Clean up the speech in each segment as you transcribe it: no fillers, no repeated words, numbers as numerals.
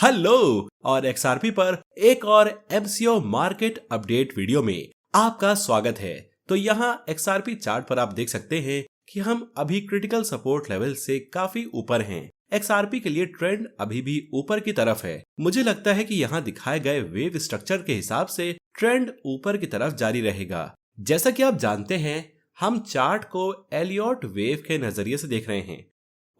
Hello और XRP पर एक और MCO मार्केट अपडेट वीडियो में आपका स्वागत है। तो यहाँ XRP चार्ट पर आप देख सकते हैं कि हम अभी क्रिटिकल सपोर्ट लेवल से काफी ऊपर हैं। XRP के लिए ट्रेंड अभी भी ऊपर की तरफ है। मुझे लगता है कि यहाँ दिखाए गए वेव स्ट्रक्चर के हिसाब से ट्रेंड ऊपर की तरफ जारी रहेगा। जैसा कि आप जानते हैं, हम चार्ट को एलियट वेव के नजरिए से देख रहे हैं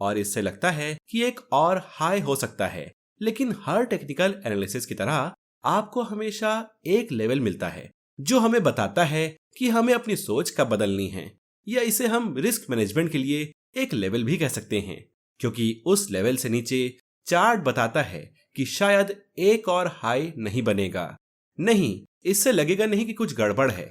और इससे लगता है कि एक और हाई हो सकता है। लेकिन हर टेक्निकल एनालिसिस की तरह आपको हमेशा एक लेवल मिलता है जो हमें बताता है कि हमें अपनी सोच कब बदलनी है, या इसे हम रिस्क मैनेजमेंट के लिए एक लेवल भी कह सकते हैं, क्योंकि उस लेवल से नीचे चार्ट बताता है कि शायद एक और हाई नहीं बनेगा। नहीं, इससे लगेगा नहीं कि कुछ गड़बड़ है,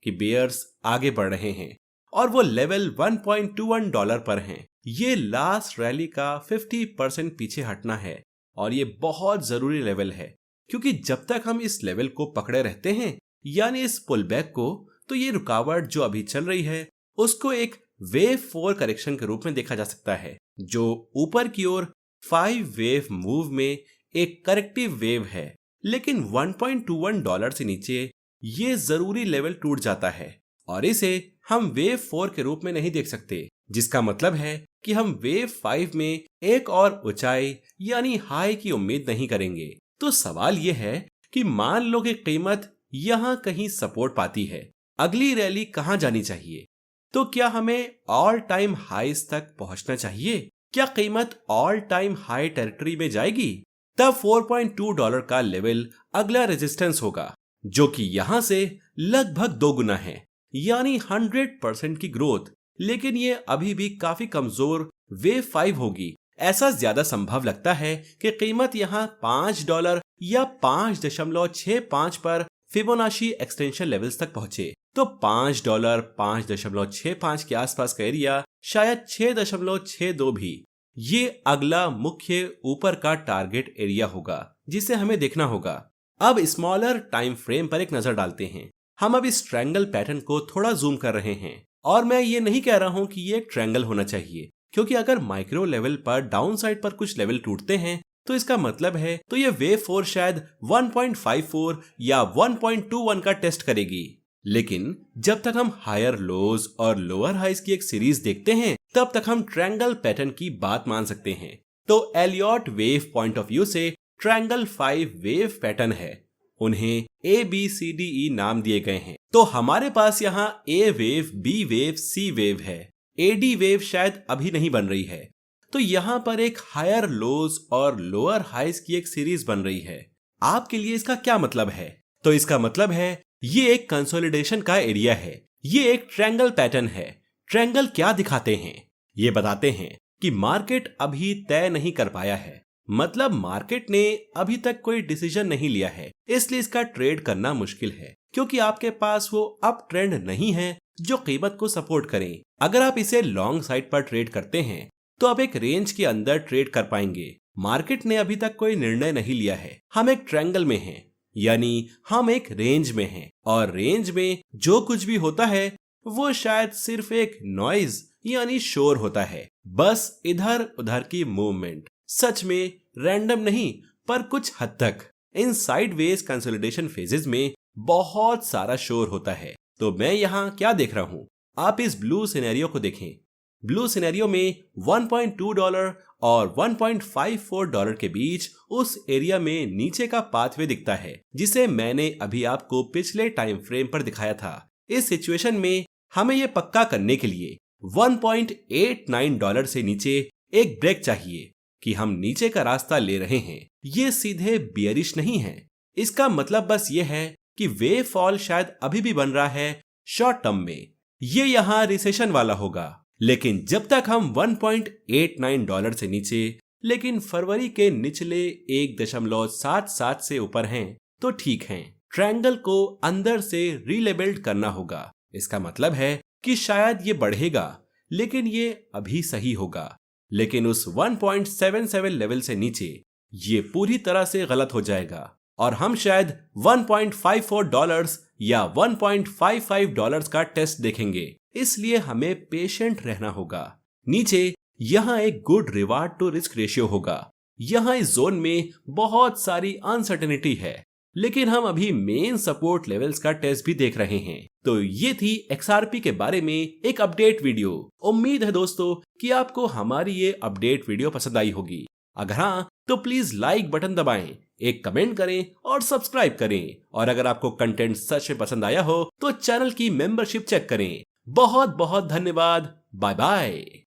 कि बेयर्स आगे बढ़ रहे हैं और वो लेवल $1.21 पर हैं। ये लास्ट रैली का 50% पीछे हटना है और ये बहुत जरूरी लेवल है, क्योंकि जब तक हम इस लेवल को पकड़े रहते हैं, यानी इस पुल बैक को, तो ये रुकावट जो अभी चल रही है उसको एक वेव 4 करेक्शन के रूप में देखा जा सकता है, जो ऊपर की ओर 5 वेव मूव में एक करेक्टिव वेव है। लेकिन $1.21 से नीचे ये जरूरी लेवल टूट जाता है और इसे हम वेव 4 के रूप में नहीं देख सकते, जिसका मतलब है कि हम वेव 5 में एक और ऊंचाई यानी हाई की उम्मीद नहीं करेंगे। तो सवाल यह है कि मान लो कि कीमत यहाँ कहीं सपोर्ट पाती है, अगली रैली कहाँ जानी चाहिए? तो क्या हमें ऑल टाइम हाईज तक पहुंचना चाहिए? क्या कीमत ऑल टाइम हाई टेरिटरी में जाएगी? तब $4.2 का लेवल अगला रेजिस्टेंस होगा, जो कि यहाँ से लगभग 2 गुना है, यानी 100% की ग्रोथ। लेकिन ये अभी भी काफी कमजोर वेव 5 होगी। ऐसा ज्यादा संभव लगता है कि कीमत यहाँ $5 या 5.65 पर फिबोनाची एक्सटेंशन लेवल्स तक पहुंचे। तो $5, 5.65 के आसपास का एरिया, शायद 6.62 भी, ये अगला मुख्य ऊपर का टारगेट एरिया होगा जिसे हमें देखना होगा। अब स्मॉलर टाइम फ्रेम पर एक नजर डालते हैं। हम अब इस ट्रायंगल पैटर्न को थोड़ा जूम कर रहे हैं और मैं ये नहीं कह रहा हूं कि ये एक ट्रायंगल होना चाहिए, क्योंकि अगर माइक्रो लेवल पर डाउन साइड पर कुछ लेवल टूटते हैं तो इसका मतलब है तो ये वेव 4 शायद 1.54 या 1.21 का टेस्ट करेगी। लेकिन जब तक हम हायर लोज और लोअर हाइज की एक सीरीज देखते हैं, तब तक हम ट्रायंगल पैटर्न की बात मान सकते हैं। तो Elliott wave point of view से ट्रायंगल 5 वेव पैटर्न है। उन्हें ABCDE नाम दिए गए हैं। तो हमारे पास यहाँ A wave, B wave, C wave है। AD वेव शायद अभी नहीं बन रही है। तो यहाँ पर एक हायर लोज और लोअर हाइज की एक सीरीज बन रही है। आपके लिए इसका क्या मतलब है? तो इसका मतलब है ये एक कंसोलिडेशन का एरिया है। ये एक ट्रायंगल पैटर्न है। ट्रायंगल क्या दिखाते हैं? ये बताते हैं कि मार्केट अभी तय नहीं कर पाया है, मतलब मार्केट ने अभी तक कोई डिसीजन नहीं लिया है, इसलिए इसका ट्रेड करना मुश्किल है, क्योंकि आपके पास वो अप ट्रेंड नहीं है जो कीमत को सपोर्ट करें। अगर आप इसे लॉन्ग साइड पर ट्रेड करते हैं तो आप एक रेंज के अंदर ट्रेड कर पाएंगे। मार्केट ने अभी तक कोई निर्णय नहीं लिया है। हम एक ट्रायंगल में हैं, यानी हम एक रेंज में हैं, और रेंज में जो कुछ भी होता है वो शायद सिर्फ एक नॉइज यानी शोर होता है, बस इधर उधर की मूवमेंट। सच में रैंडम नहीं, पर कुछ हद तक इन साइडवेज कंसोलिडेशन फेजेस में बहुत सारा शोर होता है। तो मैं यहाँ क्या देख रहा हूँ? आप इस ब्लू सिनेरियो को देखें। ब्लू सिनेरियो में $1.2 और $1.54 के बीच उस एरिया में नीचे का पाथवे दिखता है, जिसे मैंने अभी आपको पिछले टाइम फ्रेम पर दिखाया था। इस सिचुएशन में हमें ये पक्का करने के लिए $1.89 से नीचे एक ब्रेक चाहिए कि हम नीचे का रास्ता ले रहे हैं। ये सीधे बियरिश नहीं है। इसका मतलब बस ये है कि वेव फॉल शायद अभी भी बन रहा है शॉर्ट टर्म में। ये यहाँ रिसेशन वाला होगा। लेकिन जब तक हम $1.89 से नीचे, लेकिन फरवरी के निचले 1.77 से ऊपर हैं, तो ठीक हैं। ट्रायंगल को अंदर से रीलेबल्ड करना होगा। इसका मतलब है कि शायद ये बढ़ेगा, लेकिन ये अभी सही होगा। लेकिन उस 1.77 लेवल से नीचे ये पूरी तरह से गलत हो जाएगा और हम शायद $1.54 या $1.55 का टेस्ट देखेंगे। इसलिए हमें पेशेंट रहना होगा। नीचे यहाँ एक good reward to risk ratio होगा यहाँ इस जोन में बहुत सारी अनसर्टेनिटी है, लेकिन हम अभी मेन सपोर्ट लेवल्स का टेस्ट भी देख रहे हैं। तो ये थी XRP के बारे में एक अपडेट वीडियो। उम्मीद है दोस्तों कि आपको हमारी ये अपडेट वीडियो पसंद आई होगी। अगर हाँ तो प्लीज लाइक बटन दबाएं, एक कमेंट करें और सब्सक्राइब करें। और अगर आपको कंटेंट सच में पसंद आया हो तो चैनल की मेंबरशिप चेक करें। बहुत बहुत धन्यवाद। Bye bye.